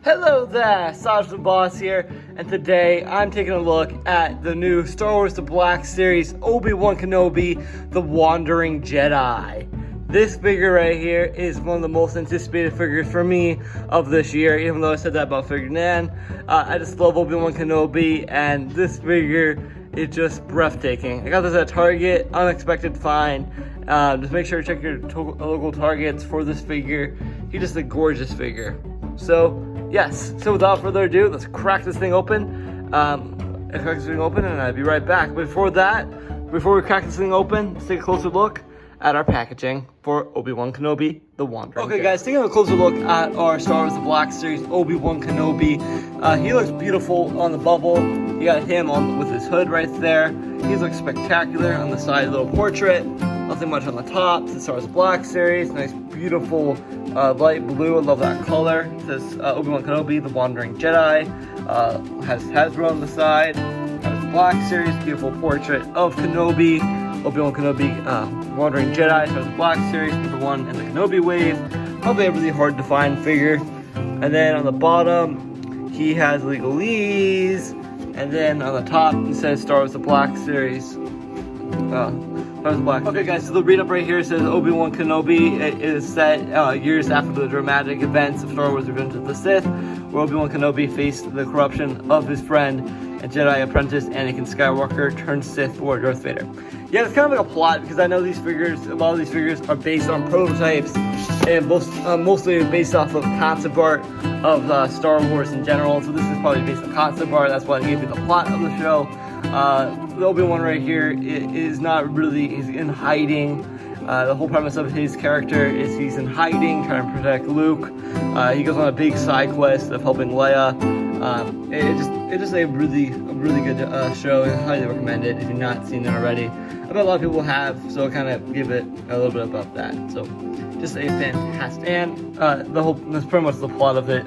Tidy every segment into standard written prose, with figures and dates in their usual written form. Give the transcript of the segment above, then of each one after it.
Hello there, Sergeant Boss here, and today I'm taking a look at the new Star Wars The Black Series Obi-Wan Knobi, The Wandering Jedi. This figure right here is one of the most anticipated figures for me of this year, even though I said that about Figure Nan. I just love Obi-Wan Knobi, and this figure is just breathtaking. I got this at Target, unexpected find. Just make sure to check your local Targets for this figure. He's just a gorgeous figure. So without further ado, let's crack this thing open. And I'll be right back. Before we crack this thing open, let's take a closer look at our packaging for Obi-Wan Knobi, The Wandering Jedi. Okay guys, taking a closer look at our Star Wars The Black Series Obi-Wan Knobi. He looks beautiful on the bubble. You got him with his hood right there. He looks spectacular on the side, little portrait. Nothing much on the top. It's the Star Wars Black Series. Nice, beautiful light blue. I love that color. It says Obi-Wan Knobi, The Wandering Jedi. Has Hasbro on the side. Has Black Series. Beautiful portrait of Kenobi. Obi-Wan Knobi, Wandering Jedi. Star Wars Black Series. #1 in the Kenobi wave. Probably a really hard to find figure. And then on the bottom, he has legalese. And then on the top, it says Star Wars The Black Series. Okay guys, so the read up right here says Obi-Wan Knobi is set years after the dramatic events of Star Wars Revenge of the Sith, where Obi-Wan Knobi faced the corruption of his friend and Jedi apprentice Anakin Skywalker turned Sith Lord Darth Vader. Yeah, it's kind of like a plot because I know a lot of these figures are based on prototypes and mostly based off of concept art of Star Wars in general. So this is probably based on concept art. That's why I gave you the plot of the show. The Obi-Wan right here is not really, he's in hiding. The whole premise of his character is he's in hiding, trying to protect Luke. He goes on a big side quest of helping Leia. It's just a really good show. I highly recommend it if you've not seen it already. I bet a lot of people have, so I'll kind of give it a little bit about that. So, just a fantastic, and that's pretty much the plot of it.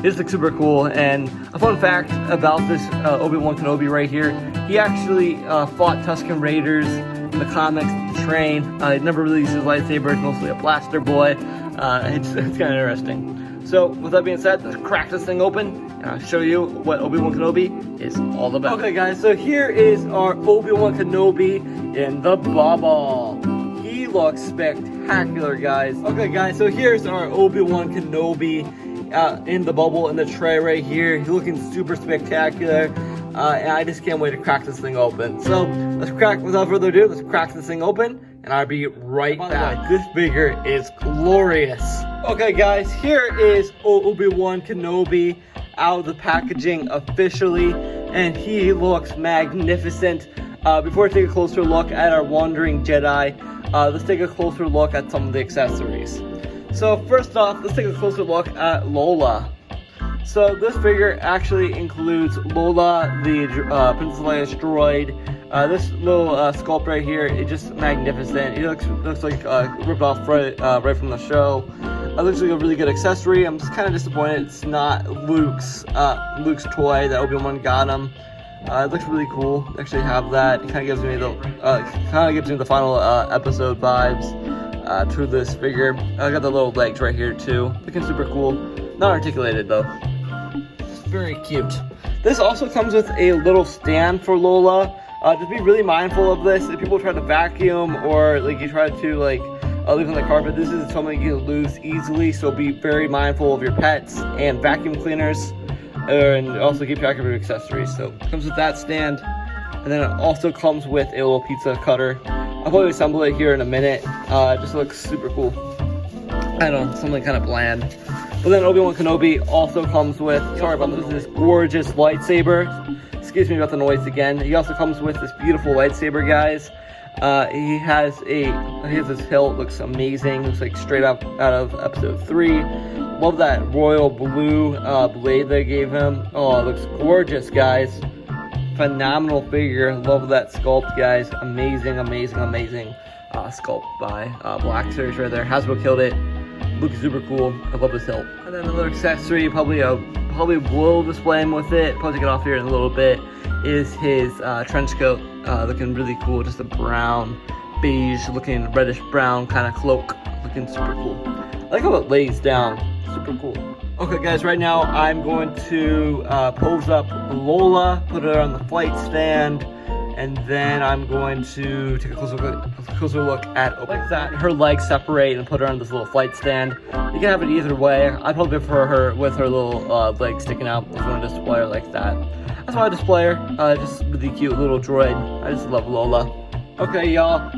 It's like super cool. And a fun fact about this Obi-Wan Knobi right here, he actually fought Tusken Raiders in the comics, the train. He never released his lightsaber. It's mostly a blaster boy. It's kind of interesting. So with that being said, let's crack this thing open and I'll show you what Obi-Wan Knobi is all about. Okay guys, so here is our Obi-Wan Knobi in the bubble. He looks spectacular, guys. Okay guys, so here's our Obi-Wan Knobi in the bubble, in the tray right here. He's looking super spectacular. And I just can't wait to crack this thing open. So without further ado, let's crack this thing open and I'll be right back. This figure is glorious. Okay guys, here is Obi-Wan Knobi out of the packaging officially, and he looks magnificent. Before I take a closer look at our Wandering Jedi, let's take a closer look at some of the accessories. So first off, let's take a closer look at Lola. So this figure actually includes Lola, the Princess Leia's droid. This little sculpt right here is just magnificent. It looks like ripped off right from the show. It looks like a really good accessory. I'm just kind of disappointed it's not Luke's toy that Obi-Wan got him. It looks really cool. I actually have that. It kind of gives me the final episode vibes to this figure. I got the little legs right here too. Looking super cool. Not articulated though. It's very cute. This also comes with a little stand for Lola. Just be really mindful of this. If people try to vacuum or like you try to leave on the carpet, this is something you can lose easily. So be very mindful of your pets and vacuum cleaners, and also keep track of your accessories. So it comes with that stand, and then it also comes with a little pizza cutter. I'll probably assemble it here in a minute. It just looks super cool. I don't know, something kind of bland. But then Obi-Wan Knobi also comes with, this gorgeous lightsaber. Excuse me about the noise again. He also comes with this beautiful lightsaber, guys. He has his hilt, looks amazing. Looks like straight up out of episode 3. Love that royal blue blade they gave him. Oh, it looks gorgeous, guys. Phenomenal figure. Love that sculpt, guys. Amazing sculpt by Black Series right there. Hasbro killed it. Looks super cool. I love this hilt. And then another accessory, probably will display him with it. Probably take it off here in a little bit. Is his trench coat. Looking really cool. Just a brown, beige looking, reddish brown kind of cloak. Looking super cool. I like how it lays down. Super cool. Okay guys, right now I'm going to pose up Lola, put her on the flight stand, and then I'm going to take a closer look at like that. Her legs separate and put her on this little flight stand. You can have it either way. I'd probably prefer her with her little legs sticking out if you want to display her like that. That's why I display her. Just really cute little droid. I just love Lola. Okay y'all,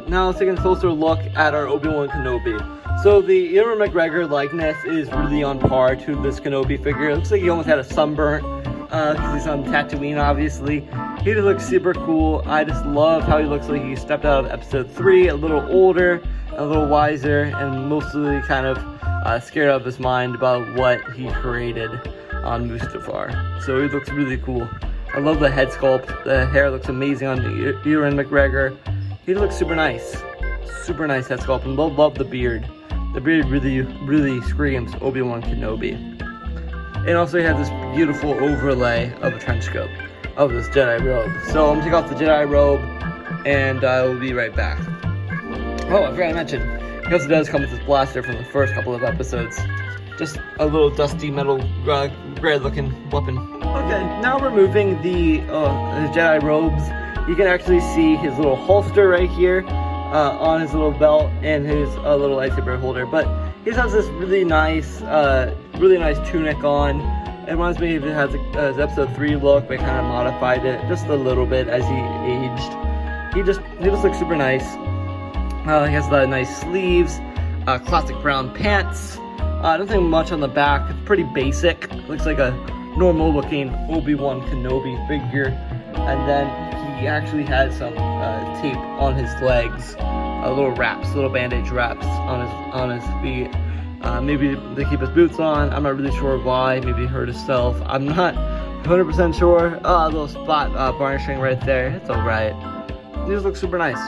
now let's take a closer look at our Obi-Wan Kenobi. So the Ewan McGregor likeness is really on par to this Kenobi figure. It looks like he almost had a sunburn because he's on Tatooine, obviously. He just looks super cool. I just love how he looks like he stepped out of episode 3, a little older, a little wiser, and mostly kind of scared out of his mind about what he created on Mustafar. So he looks really cool. I love the head sculpt. The hair looks amazing on Ewan McGregor. He looks super nice. Super nice head sculpt, and love the beard. The beard really screams Obi-Wan Kenobi. And also he has this beautiful overlay of a trench coat of this Jedi robe. So I'm gonna take off the Jedi robe and I will be right back. Oh, I forgot to mention, he also does come with this blaster from the first couple of episodes. Just a little dusty metal gray looking weapon. Okay, now removing the Jedi robes, you can actually see his little holster right here. On his little belt and his little lightsaber holder, but he has this really nice tunic on. It reminds me of it has his episode 3 look, but kind of modified it just a little bit as he aged. He just looks super nice. He has the nice sleeves, classic brown pants. Nothing much on the back. It's pretty basic. Looks like a normal looking Obi-Wan Kenobi figure, and then he actually has some tape on his legs, little bandage wraps on his feet. Maybe they keep his boots on. I'm not really sure why. Maybe he hurt himself. I'm not 100% sure. A little spot varnishing right there. It's alright. These look super nice.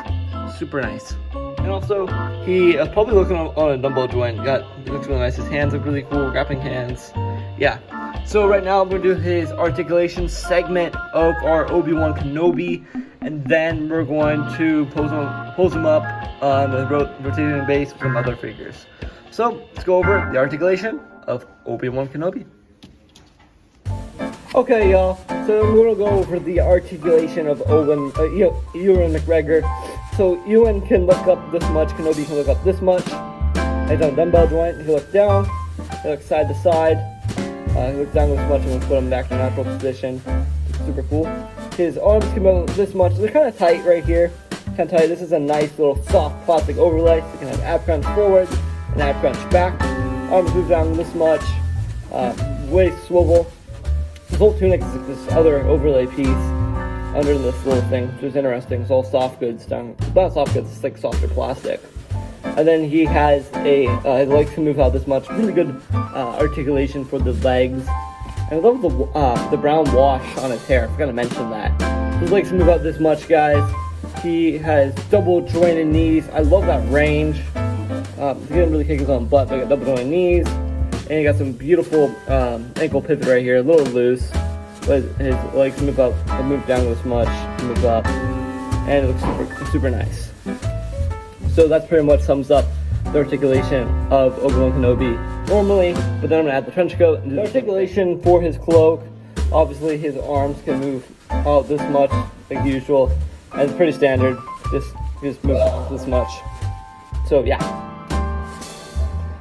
Super nice. And also, he is probably looking on a dumbbell joint. It looks really nice. His hands look really cool. Grappling hands. Yeah. So right now I'm going to do his articulation segment of our Obi-Wan Kenobi, and then we're going to pose him up on the rotating base with some other figures. So let's go over the articulation of Obi-Wan Kenobi. Okay y'all, so we're going to go over the articulation of Ewan McGregor. So Ewan can look up this much, Kenobi can look up this much. He's on a dumbbell joint, he looks down, he looks side to side. He looks down this much and we'll put him back in natural position. It's super cool. His arms come out this much. They're kind of tight right here. Kind of tight. This is a nice little soft plastic overlay. So you can have ab crunch forward and ab crunch back. Arms move down this much. Waist swivel. His whole tunic is this other overlay piece under this little thing, which is interesting. It's all soft goods down. It's not soft goods, it's like softer plastic. And then he has his legs can move out this much. Really good articulation for the legs. And I love the brown wash on his hair. I forgot to mention that. His legs can move out this much, guys. He has double jointed knees. I love that range. He didn't really kick his own butt, but he got double jointed knees. And he got some beautiful ankle pivot right here, a little loose. But his legs move up, move down this much, move up. And it looks super nice. So that pretty much sums up the articulation of Obi-Wan Kenobi normally, but then I'm going to add the trench coat and the articulation for his cloak. Obviously his arms can move out this much like usual, and it's pretty standard, just move out this much. So yeah.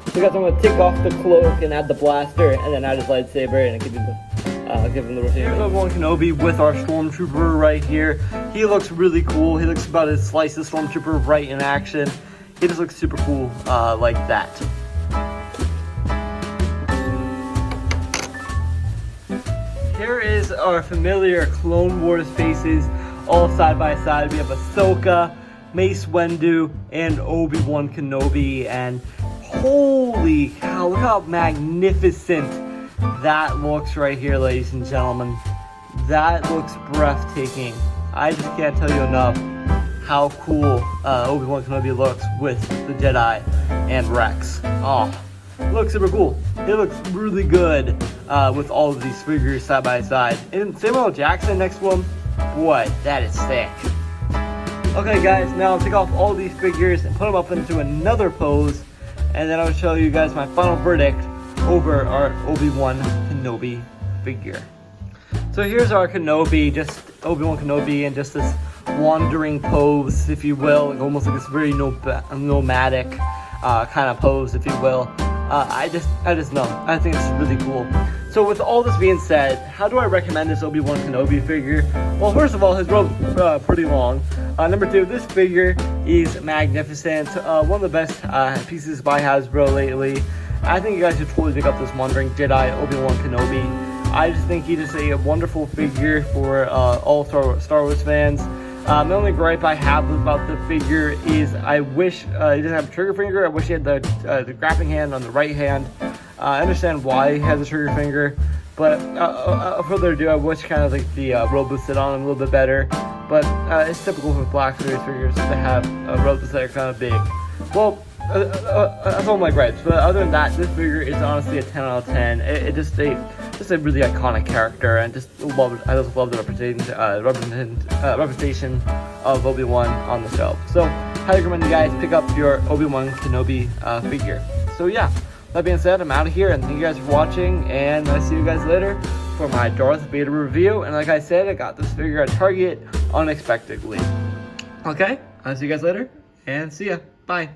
So guys, I'm going to take off the cloak and add the blaster and then add his lightsaber and give him the rotation. Here's Obi-Wan Kenobi with our Stormtrooper right here. He looks really cool. He looks about as slice of Stormtrooper right in action. He just looks super cool like that. Here is our familiar Clone Wars faces all side by side. We have Ahsoka, Mace Windu, and Obi-Wan Kenobi. And holy cow, look how magnificent that looks right here, ladies and gentlemen. That looks breathtaking. I just can't tell you enough how cool Obi-Wan Kenobi looks with the Jedi and Rex. Oh, it looks super cool. It looks really good with all of these figures side by side. And Samuel Jackson next to him, boy, that is sick. Okay guys, now I'll take off all these figures and put them up into another pose, and then I'll show you guys my final verdict over our Obi-Wan Knobi figure. So here's our Kenobi, just Obi-Wan Knobi in just this wandering pose, if you will, like almost like this very nomadic kind of pose, if you will. I just know. I think it's really cool. So with all this being said, how do I recommend this Obi-Wan Knobi figure? Well, first of all, his robe's pretty long. Number two, this figure is magnificent. One of the best pieces by Hasbro lately. I think you guys should totally pick up this Wandering Jedi Obi-Wan Knobi. I just think he is a wonderful figure for all Star Wars fans. The only gripe I have about the figure is I wish he doesn't have a trigger finger. I wish he had the grappling hand on the right hand. I understand why he has a trigger finger, but further ado, I wish kind of like the robe would sit on him a little bit better. But it's typical for Black Series figures to have robes that are kind of big. Well, that's all my gripes. But other than that, this figure is honestly a 10 out of 10. Just a really iconic character, and I just love the representation of Obi-Wan on the shelf. So, highly recommend you guys pick up your Obi-Wan Knobi figure. So yeah, that being said, I'm out of here, and thank you guys for watching, and I'll see you guys later for my Darth Vader review. And like I said, I got this figure at Target unexpectedly. Okay, I'll see you guys later, and see ya. Bye.